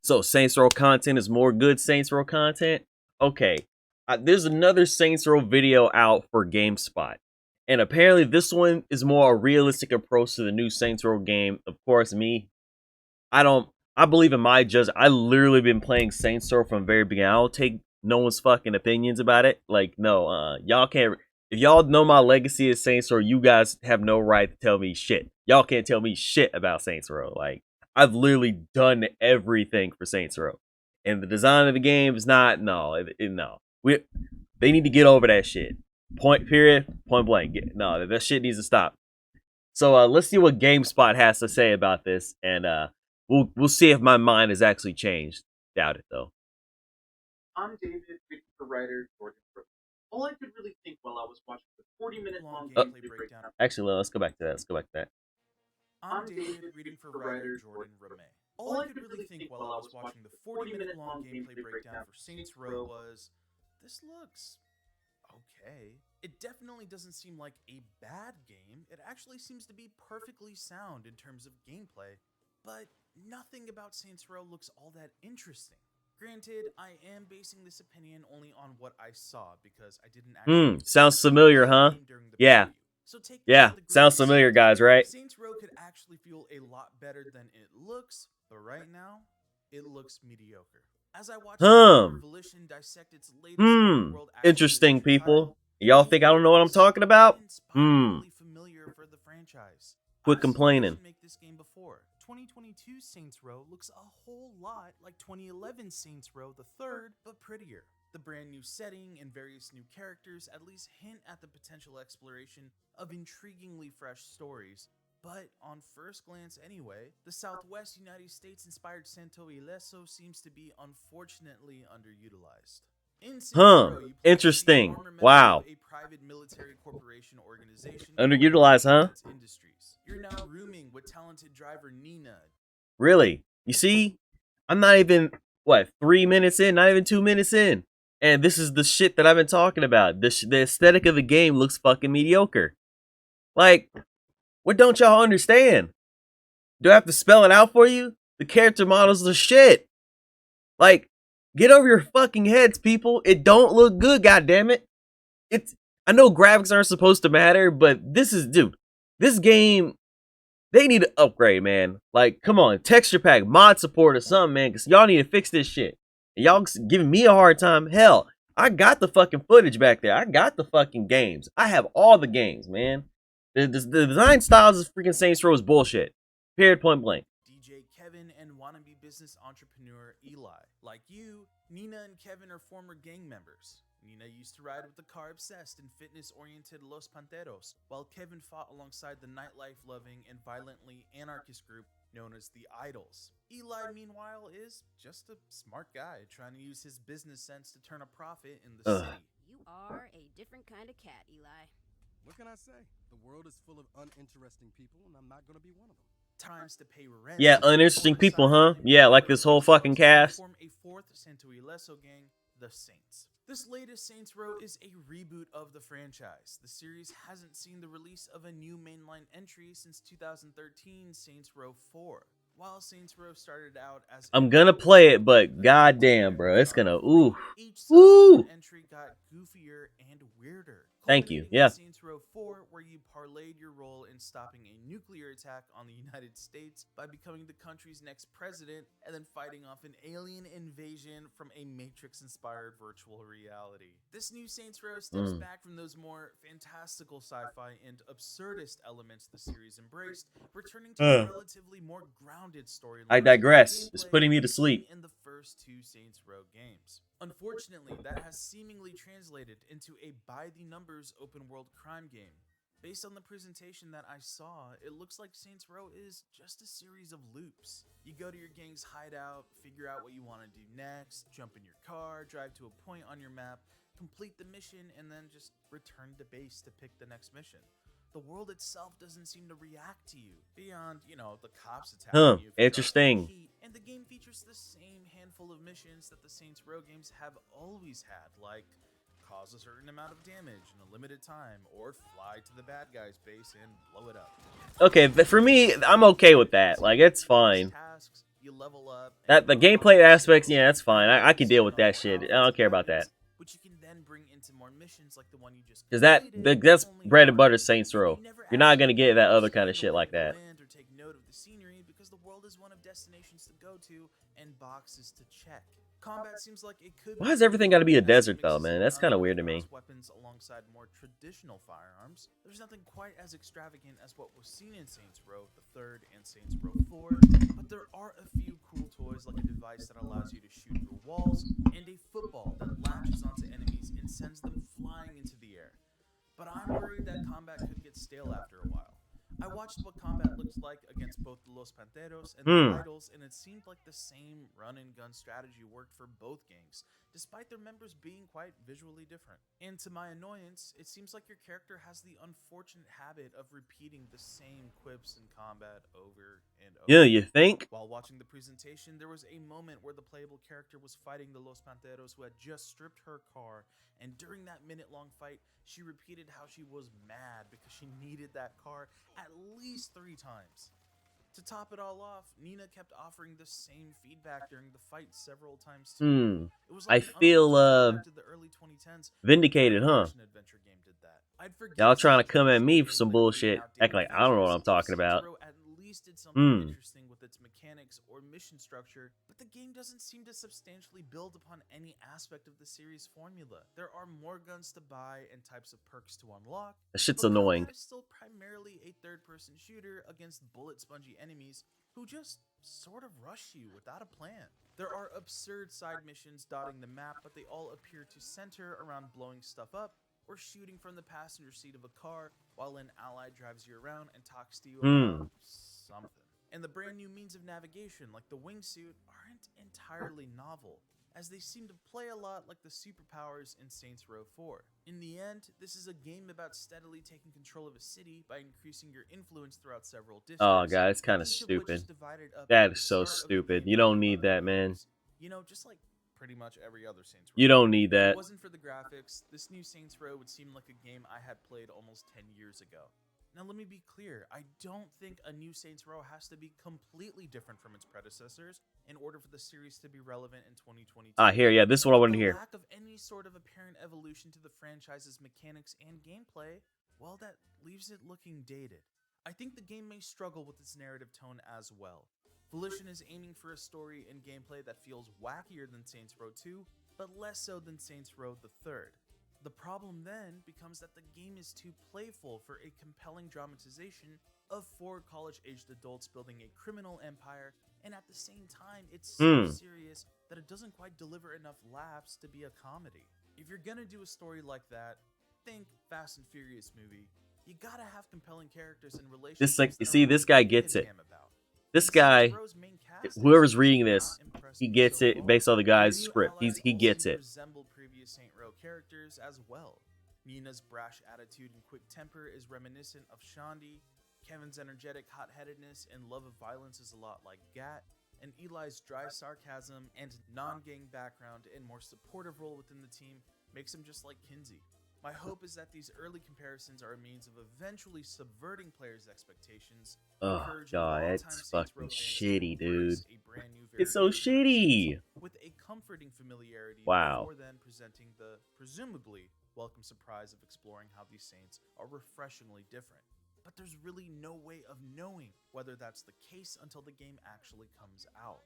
So Saints Row content is more good Saints Row content? Okay. There's another Saints Row video out for Gamespot. And apparently this one is more a realistic approach to the new Saints Row game. Of course, I believe in my judgment. I literally been playing Saints Row from the very beginning. I don't take no one's fucking opinions about it. Like, no, y'all can't. If y'all know my legacy as Saints Row, you guys have no right to tell me shit. Y'all can't tell me shit about Saints Row. Like, I've literally done everything for Saints Row, and the design of the game is not. No, no. They need to get over that shit. Point blank. No, that shit needs to stop. So let's see what GameSpot has to say about this, and we'll see if my mind has actually changed. Doubt it though. I'm David, the writer, Jordan. All I could really think while I was watching the 40-minute long gameplay breakdown. Actually, let's go back to that. I'm David, reading for writer Jordan Rameh. All I could really think while I was watching the 40-minute long gameplay breakdown for Saints Row was, this looks okay. It definitely doesn't seem like a bad game. It actually seems to be perfectly sound in terms of gameplay, but nothing about Saints Row looks all that interesting. Granted, I am basing this opinion only on what I saw because I didn't actually sounds familiar, huh? Yeah. So Sounds familiar, guys, right? Saints Row could actually feel a lot better than it looks, but right now, it looks mediocre. As I watch Volition dissect its latest world interesting, people. Y'all think I don't know what I'm talking about? Familiar for the franchise. Quit complaining. Make this game before. 2022 Saints Row looks a whole lot like 2011 Saints Row the third, but prettier. The brand new setting and various new characters at least hint at the potential exploration of intriguingly fresh stories. But on first glance anyway, the Southwest United States inspired Santo Ileso seems to be unfortunately underutilized. Interesting. Wow. A private military corporation organization underutilized, huh? Industries. You're now rooming with talented driver Nina. Really? You see? I'm not even 3 minutes in, not even 2 minutes in. And this is the shit that I've been talking about. The aesthetic of the game looks fucking mediocre. Like, what don't y'all understand? Do I have to spell it out for you? The character models are shit. Like, get over your fucking heads, people. It don't look good, goddammit. I know graphics aren't supposed to matter, but this game, they need to upgrade, man. Like, come on, texture pack, mod support or something, man, because y'all need to fix this shit. And y'all giving me a hard time. Hell, I got the fucking footage back there. I got the fucking games. I have all the games, man. The design styles of freaking Saints Row is bullshit. Period, point blank. DJ Kevin and wannabe business entrepreneur Eli. Like you, Nina and Kevin are former gang members. Nina used to ride with the car-obsessed and fitness-oriented Los Panteros, while Kevin fought alongside the nightlife-loving and violently anarchist group known as the Idols. Eli, meanwhile, is just a smart guy trying to use his business sense to turn a profit in the city. You are a different kind of cat, Eli. What can I say? The world is full of uninteresting people, and I'm not going to be one of them. Times to pay rent. Yeah, uninteresting people, huh? Yeah, like this whole fucking cast. Form a fourth Santo Ileso gang, the Saints. This latest Saints Row is a reboot of the franchise. The series hasn't seen the release of a new mainline entry since 2013 Saints Row 4. While Saints Row started out as I'm gonna play it, but goddamn, bro, it's gonna each entry got goofier and weirder. Thank you. Yeah. Saints Row 4, where you parlayed your role in stopping a nuclear attack on the United States by becoming the country's next president and then fighting off an alien invasion from a Matrix-inspired virtual reality. This new Saints Row steps back from those more fantastical sci-fi and absurdist elements the series embraced, returning to a relatively more grounded storyline. I digress. It's putting me to sleep. In the first two Saints Row games. Unfortunately, that has seemingly translated into a by-the-numbers open-world crime game. Based on the presentation that I saw, it looks like Saints Row is just a series of loops. You go to your gang's hideout, figure out what you want to do next, jump in your car, drive to a point on your map, complete the mission, and then just return to base to pick the next mission. The world itself doesn't seem to react to you, beyond, the cops attacking you. Interesting. And the game features the same handful of missions that the Saints Row games have always had, like cause a certain amount of damage in a limited time, or fly to the bad guy's base and blow it up. Okay, for me, I'm okay with that. Like, it's fine. Tasks, you level up, That the gameplay aspects, yeah, that's fine. I can deal with that shit. I don't care about that. which you can then bring into more missions like the one you just Cause that's bread and butter Saints Row. You're not gonna get that other kind of shit like that. Or take note of the scenery because the world is one of destinations to go to and boxes to check. Combat seems like it could. Why has everything got to be a desert though, man? That's kind of weird to me. Weapons alongside more traditional firearms. There's nothing quite as extravagant as what was seen in Saints Row the Third and Saints Row 4, but there are a few cool toys like a device that allows you to shoot through walls and a football that latches onto enemies and sends them flying into the air. But I'm worried that combat could get stale after a while. I watched what combat looks like against both the Los Panteros and the Idols, and it seemed like the same run-and-gun strategy worked for both gangs, despite their members being quite visually different. And to my annoyance, it seems like your character has the unfortunate habit of repeating the same quips in combat over and over. Yeah, you think? While watching the presentation, there was a moment where the playable character was fighting the Los Panteros who had just stripped her car, and during that minute-long fight, she repeated how she was mad because she needed that car at least 3 times. To top it all off, Nina kept offering the same feedback during the fight several times too. It was like I feel the early 2010s vindicated, huh? Adventure game did that. Y'all trying to come at me for some bullshit, act like I don't know what I'm talking about. At least did something interesting with its mechanics or mission structure, but the game doesn't seem to substantially build upon any aspect of the series formula. There are more guns to buy and types of perks to unlock. That shit's but annoying. It's still primarily a third-person shooter against bullet-spongy enemies who just sort of rush you without a plan. There are absurd side missions dotting the map, but they all appear to center around blowing stuff up or shooting from the passenger seat of a car while an ally drives you around and talks to you about something. And the brand new means of navigation, like the wingsuit, aren't entirely novel, as they seem to play a lot like the superpowers in Saints Row 4. In the end, this is a game about steadily taking control of a city by increasing your influence throughout several districts. Oh god, it's kind of stupid. That is so stupid. You don't need that, man. You know, just like pretty much every other Saints Row. You don't need that. If it wasn't for the graphics, this new Saints Row would seem like a game I had played almost 10 years ago. Now let me be clear, I don't think a new Saints Row has to be completely different from its predecessors in order for the series to be relevant in 2022. Yeah, this is what I wanted to hear. The lack of any sort of apparent evolution to the franchise's mechanics and gameplay, well, that leaves it looking dated. I think the game may struggle with its narrative tone as well. Volition is aiming for a story and gameplay that feels wackier than Saints Row 2, but less so than Saints Row the Third. The problem then becomes that the game is too playful for a compelling dramatization of 4 college-aged adults building a criminal empire, and at the same time, it's so serious that it doesn't quite deliver enough laughs to be a comedy. If you're gonna do a story like that, think Fast and Furious movie. You gotta have compelling characters and relationships. This guy gets it. This guy, whoever's reading this, he gets it based on the guy's script. He gets it. Resemble previous Saint Row characters as well. Nina's brash attitude and quick temper is reminiscent of Shandi. Kevin's energetic hot-headedness and love of violence is a lot like Gat. And Eli's dry sarcasm and non-gang background and more supportive role within the team makes him just like Kinsey. My hope is that these early comparisons are a means of eventually subverting players' expectations. Oh god, it's fucking shitty, dude. It's so shitty. With a comforting familiarity wow. before then presenting the presumably welcome surprise of exploring how these saints are refreshingly different. But there's really no way of knowing whether that's the case until the game actually comes out.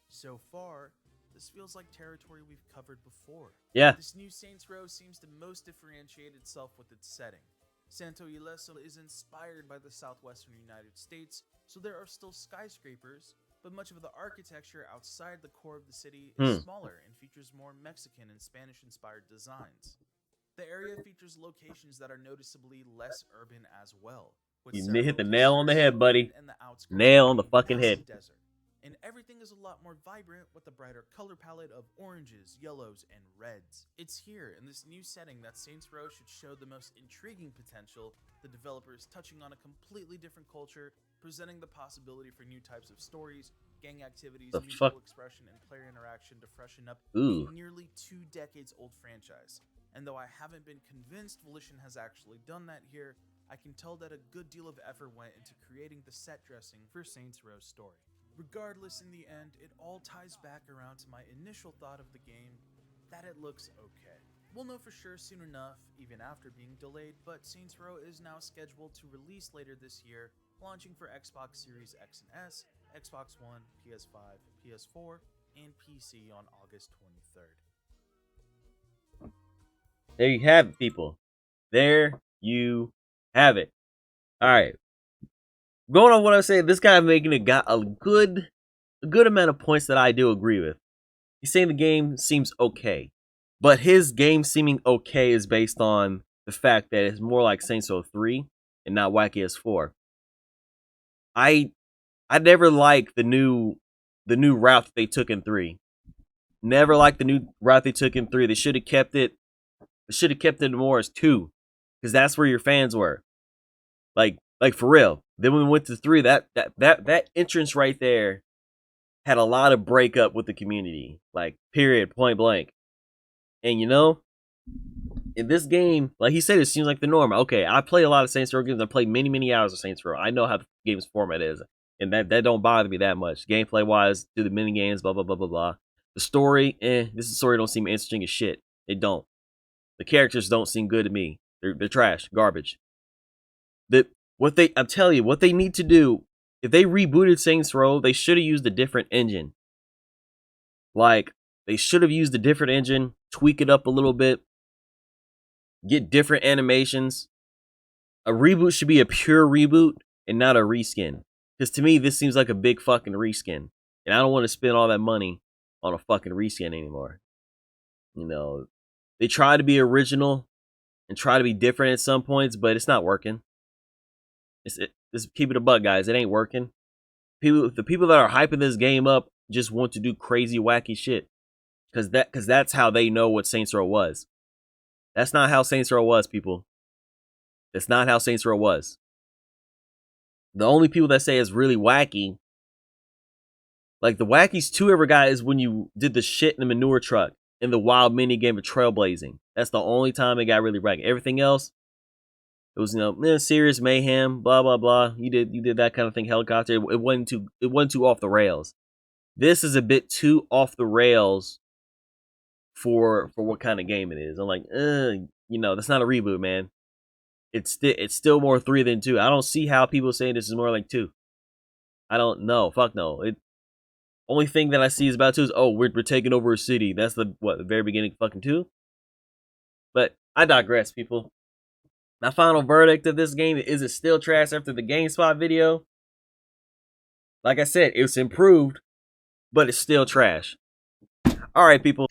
So far, this feels like territory we've covered before. Yeah. This new Saints Row seems to most differentiate itself with its setting. Santo Ileso is inspired by the southwestern United States, so there are still skyscrapers, but much of the architecture outside the core of the city is smaller and features more Mexican and Spanish-inspired designs. The area features locations that are noticeably less urban as well. You hit the nail on the head, buddy. Nail on the fucking head. Desert. And everything is a lot more vibrant with a brighter color palette of oranges, yellows, and reds. It's here in this new setting that Saints Row should show the most intriguing potential, the developers touching on a completely different culture, presenting the possibility for new types of stories, gang activities, mutual expression, and player interaction to freshen up a nearly 2 decades old franchise. And though I haven't been convinced Volition has actually done that here, I can tell that a good deal of effort went into creating the set dressing for Saints Row's story. Regardless, in the end, it all ties back around to my initial thought of the game, that it looks okay. We'll know for sure soon enough, even after being delayed, but Saints Row is now scheduled to release later this year, launching for Xbox Series X and S, Xbox One, PS5, PS4, and PC on August 23rd. There you have it, people. There you have it. Alright. Going on what I was saying, this guy making a good amount of points that I do agree with. He's saying the game seems okay. But his game seeming okay is based on the fact that it's more like Saints Row 3 and not Wacky as 4. I never liked the new route that they took in 3. Never liked the new route they took in 3. They should have kept it. They should have kept it more as 2, because that's where your fans were. Like for real. Then when we went to 3, that entrance right there had a lot of breakup with the community. Like, period, point blank. And you know, in this game, like he said, it seems like the norm. Okay, I play a lot of Saints Row games. I played many hours of Saints Row. I know how the game's format is, and that don't bother me that much. Gameplay wise, do the mini games, blah blah blah blah blah. The story, this story don't seem interesting as shit. It don't. The characters don't seem good to me. They're trash, garbage. I'm telling you, what they need to do, if they rebooted Saints Row, they should have used a different engine. Like, they should have used a different engine, tweak it up a little bit, get different animations. A reboot should be a pure reboot and not a reskin. Because to me, this seems like a big fucking reskin. And I don't want to spend all that money on a fucking reskin anymore. You know, they try to be original and try to be different at some points, but it's not working. Just keep it a buck, guys. It ain't working. The people that are hyping this game up just want to do crazy, wacky shit. Because that's how they know what Saints Row was. That's not how Saints Row was, people. That's not how Saints Row was. The only people that say it's really wacky, like the wackiest 2 ever got, is when you did the shit in the manure truck in the wild mini game of Trailblazing. That's the only time it got really wacky. Everything else, it was, you know, serious mayhem, blah blah blah. You did that kind of thing, helicopter. It wasn't too off the rails. This is a bit too off the rails for what kind of game it is. I'm like, you know, that's not a reboot, man. It's still more 3 than 2. I don't see how people saying this is more like 2. I don't know. Fuck no. Only thing that I see is about 2 is, oh, we're taking over a city. That's the very beginning of fucking 2. But I digress, people. My final verdict of this game is, it still trash after the Gamespot video? Like I said, it's improved, but it's still trash. Alright, people.